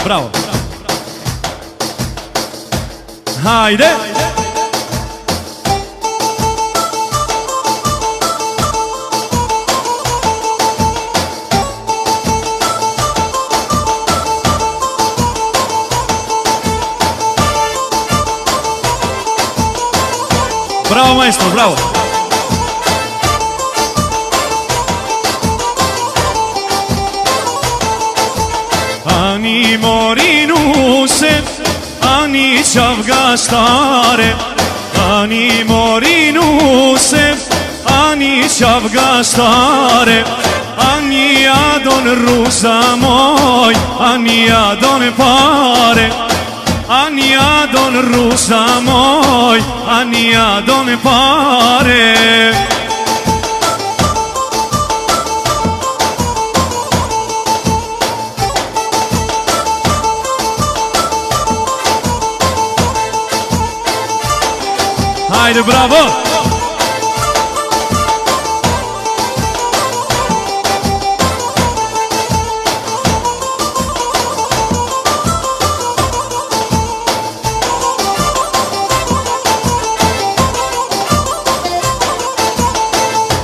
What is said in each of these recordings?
bravo. Hajde. Bravo maestro, bravo. Ani morinuse, ani qafgashtare, ani morinuse, ani qafgashtare, ani adon rusa moj, ani adon pare, ani adon rusa moj, ani adon pare. Hajde, bravo!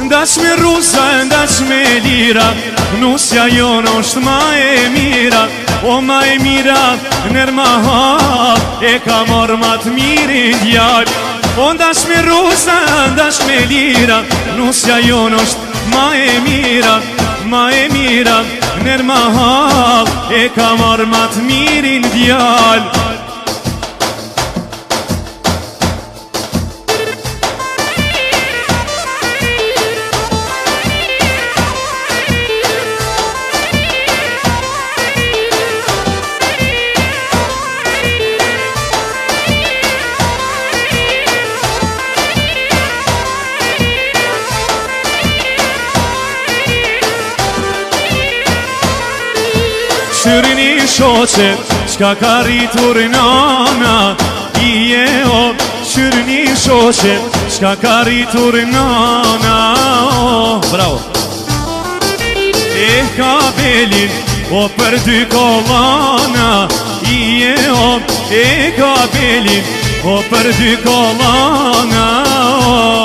Ndash me rusa, ndash me lira, nusja jonë është ma e mira. O ma e mira, nërma hap, e ka morë ma të mirin djallë. O ndash me rusa, ndash me lira, nusja jonë është ma e mira, nërma hap, e ka morë ma të mirin djallë. Shërini shoqe, qka ka rritur nana, ije o. Shërini shoqe, qka ka rritur nana, o. Bravo. E ka belin, o për dy kolana, ije o. E ka belin, o për dy kolana, o.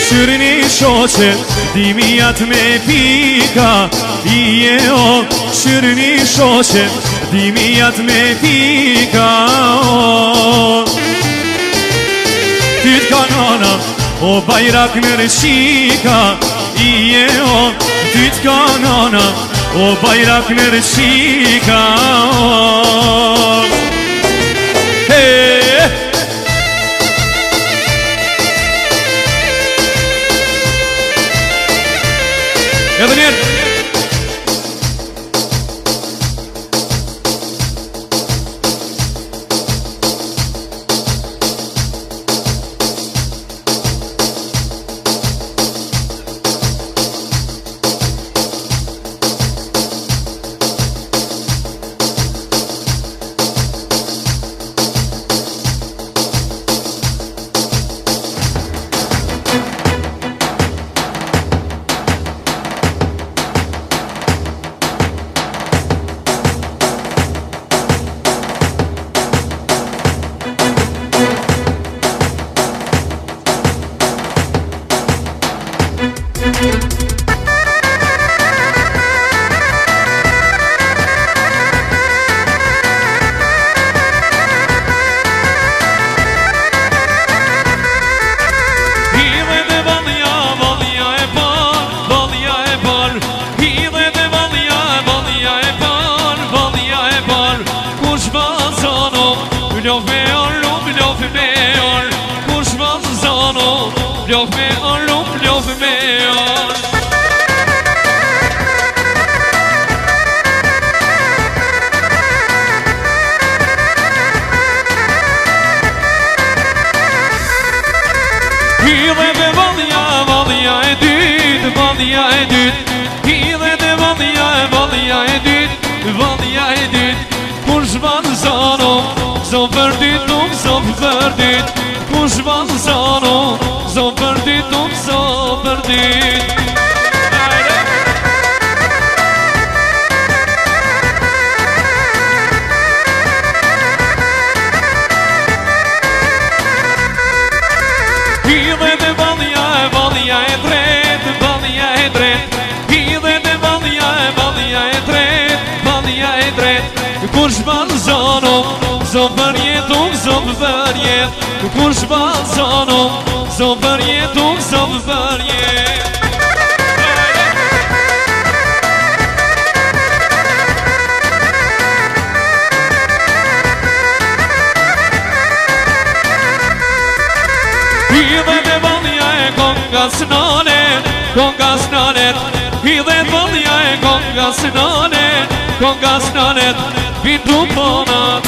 Shërini shoqe, dimijat me pika, ije o. Shërini shoqe, dimijat me pika, o. Ty t'ka nana, o bajrak në rëshika, ije o. Ty t'ka nana, o bajrak në rëshika, o. Hey! Edhe njerë. Ljof me arrum, ljof me ar. Hile me valja, valja e dyt, valja e dyt. valja e dyt Kush valzano Zo për dyt nuk zo për dyt Kush valzano Zo për dyt nuk zo për dyt Kush balzano, zo për jetu, zo për jet Kush balzano, zo për jetu, zo për jet Hidhe dhe valja e kongas nanet Hidhe valja e kongas nanet Bindu ponat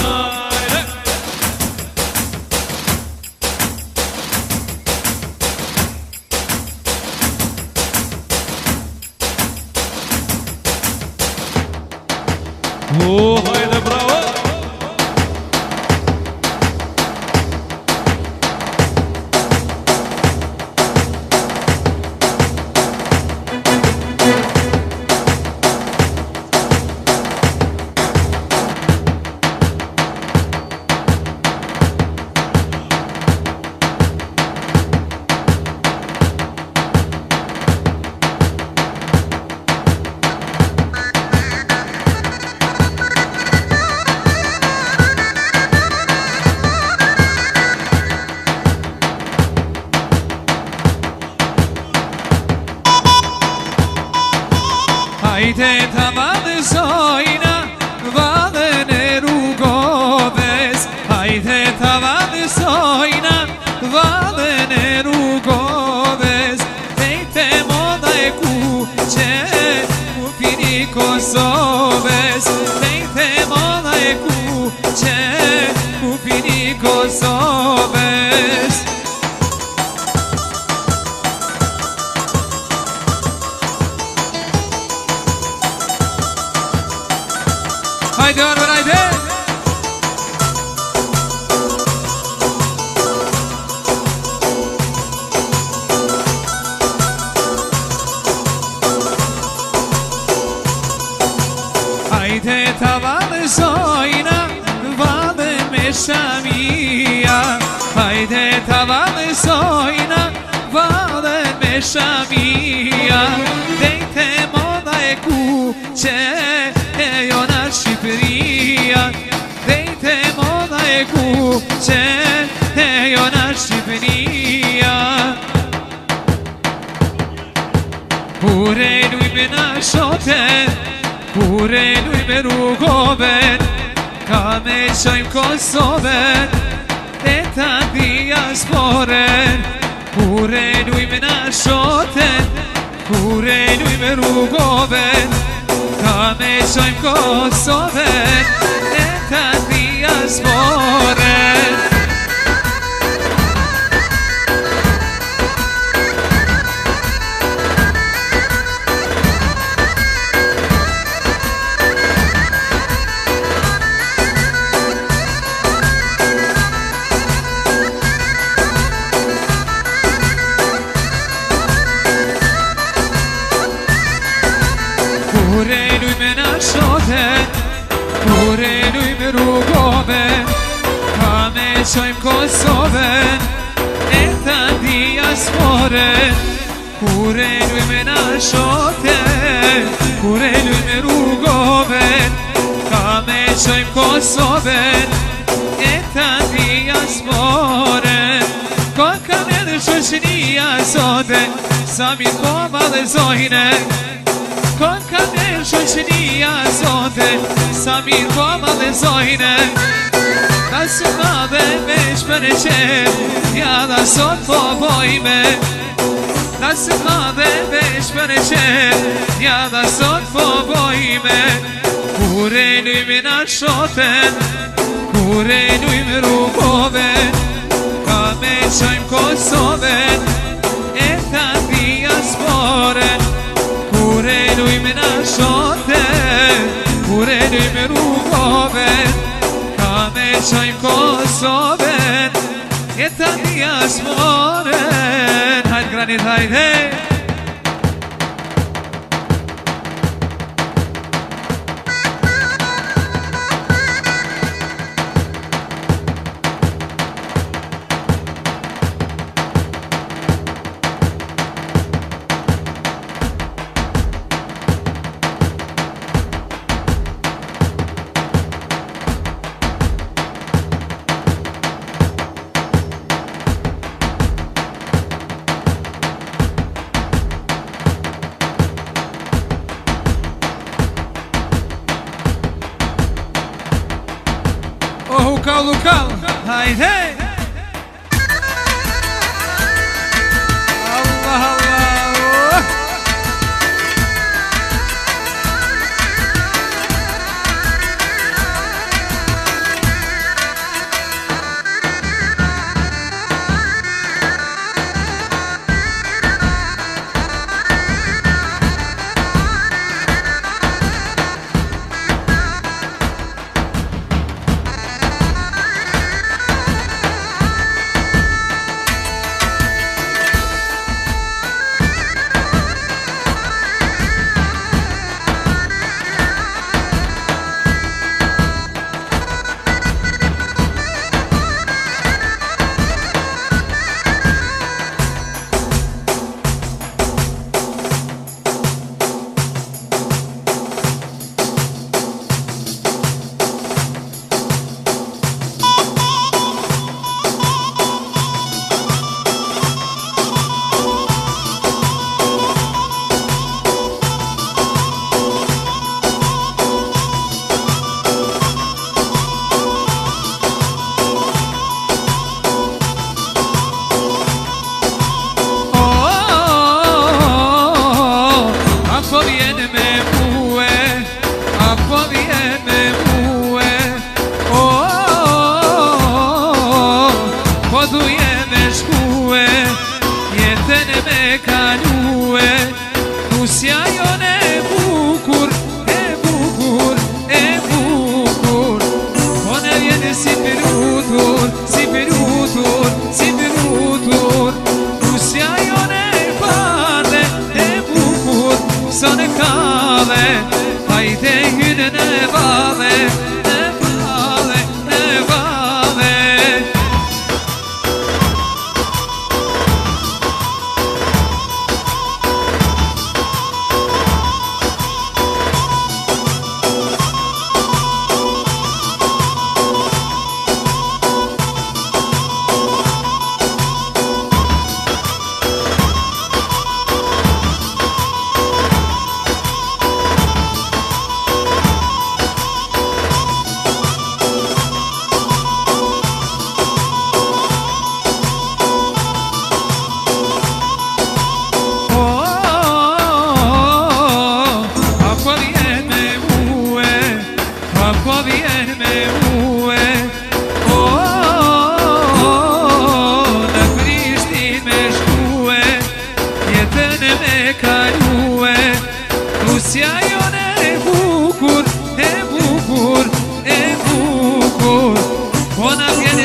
hajde bravo Hajde ta vallëzojna vallën e rrugoves Hajde ta vallëzojna vallën e rrugoves Dejte moda e kuqe ku pini Kosovës Dejte moda e kuqe ku pini Kosovës Hajde Arber, hajde! Hajde ta vallëzojna vallën me Shamia Hajde ta vallëzojna vallën me Shamia Dejte moda e kuqe e jona Shqipëria Dejte moda e kuqe e jona Shqipëria Kure lujme na shoten Kure lujme rrugoven Ka me qojmë Kosovën E ta diasporen Kure lujme na shoten Kure lujme rrugoven Ka me qojmë Kosovën E ta diasporen Kure lujme na shoten Kure lujme rrugoven Ka me qojmë Kosovën E ta diasporen Kure lujme na shoten Kure lujme rrugoven Ka me qojmë Kosovën E ta diasporen Koka me dhe shoqënia zote Sa mi koma dhe zojne Koka me shoqënia zote Sa mirë koma dhe zojne Ta se madhe me shpër e qenë Ja da sot po bojme Ta se madhe me shpër e qenë Ja da sot po bojme Kure lujme na shoten Kure lujme rrugoven Ka me qojmë Kosovën E ta diasporen Kure lujme na shoten Kure lujme Kosovën Jeta diasporën Hajt granit, hajt, hej Lukal, haydi Allah Allah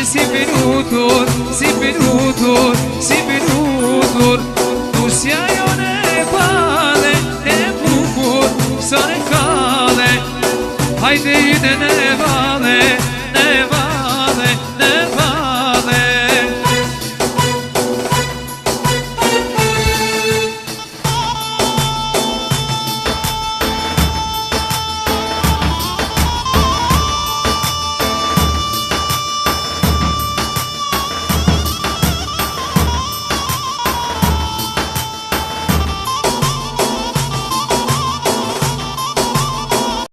si minutur, si minutur, si minutur